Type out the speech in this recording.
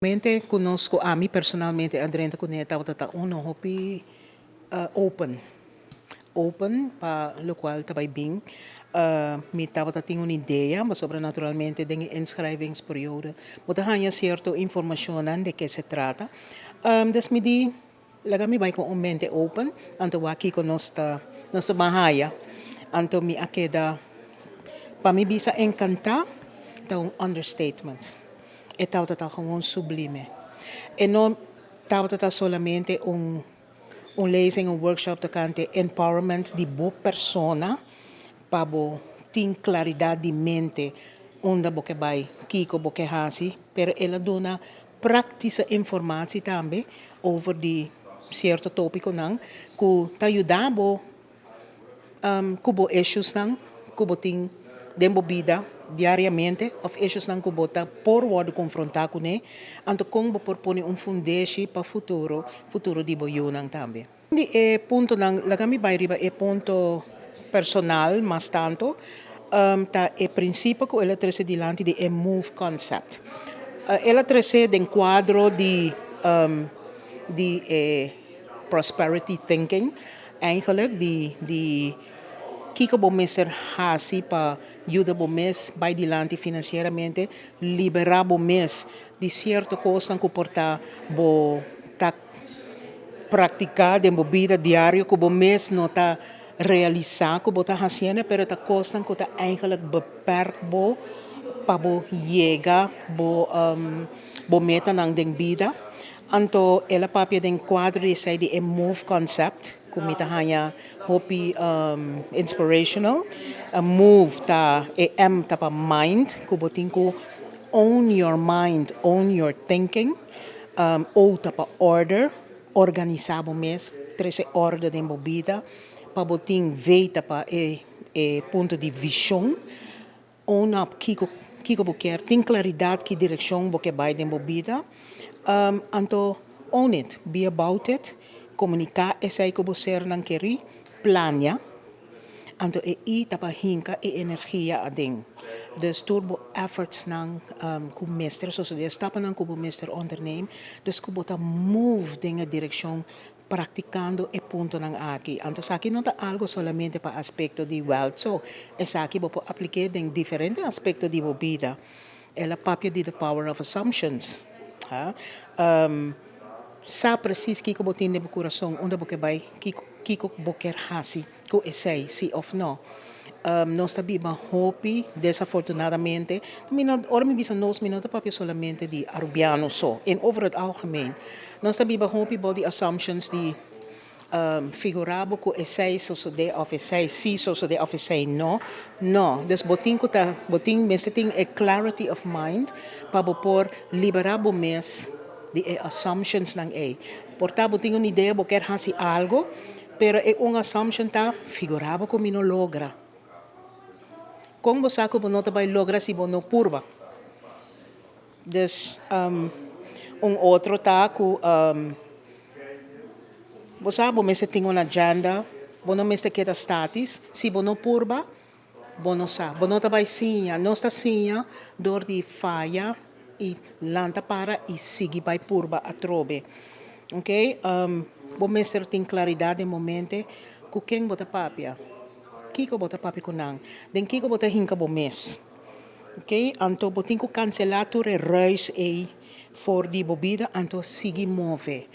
Mente conosco a mí personalmente Adriana Cuneta tata uno hopi open pa lo qual tabay bing mi tava tinha una idea mas sobrenaturalmente den inscrivingsperiode mutta hanya cierto informacionan de que se trata des mi di lagami bay ko un mente open anto waki ko nosta mahaya anto mi akeda pa mi bisa encanta ta un understatement e tauta gewoon sublime. E non tauta solamente un lezing, un workshop tocante empowerment di bo persona, pabo tin claridad di mente, onda boke bai, kiko boke hasi, per ela dona praktische informatie tambe over die certo topico nang, ku tayudabo kubo issues nang, kubo ting dembo vida diariamente of issues nang kubota por word confrontar com ne anto kung bo propone un fundesi pa futuro di boyo nang tambe. Quindi punto nang lagami bay riba punto personal mas tanto ta principio ko ela trese dilanti di move concept. Ela trese den quadro di prosperity thinking eigenlijk die kiko bo mister hasi pa ajuda bo mes by dilanti financeiramente liberar bo mes di certo coisa que porta bo tak praticar de bo vida diário que bo mes não tá realizar que bo tá fazendo pero tá coisa que tá eigenlijk beperkt bo pa bo chega bo meta nang den vida anto ela papia den quadro de sai de move concept kumita hanya hopi inspirational a move ta ta pa mind kubotin ko own your mind own your thinking o ta pa order organizabo mes trece ordem de movida pa botin veita pa punto de visão own up kiko boker tin claridade que direção boke by de movida anto own it be about it comunicar essa que você não quer plania anto tapa hinka energia ading dus turbo efforts nang kumester so de stappen nang kumester onderneem dus kubota move dinge direction practicando punto nang aqui anto saki não tá algo solamente para aspecto de wealth so essa aqui vou aplicar em diferente aspecto de vida ela papia de the power of assumptions ha sa precies kiko botin de coração onde boke bay kiko boker hasi ko essay si of no nós tabiba hopi desafortunadamente ora mi bisa nos minuto papia solamente di arubiano so in over het algemeen nós tabiba hopi body assumptions di figurabo ko essay so de of essay si so de of essay no des botin ko ta botin meseting a clarity of mind pabo por liberabo mes de assumptions nang portabo tenho uma ideia bo quer hasi algo pero uma assumption ta figurabo como não logra como você sabe não vai logra se não purba des outro tá ku você sabe mas tem uma agenda não mas te queda status se não purba não sabe não vai sinha não está sinha dor de falha e lanta para e seguir by purba a trobe. Ok? Bom mestre tem claridade no momento com quem bota papia. Kiko bota papia com nang. Den kiko bota hinka bom mes. Ok? Anto botin ko cancelar tu reis for di bobida anto sigi move.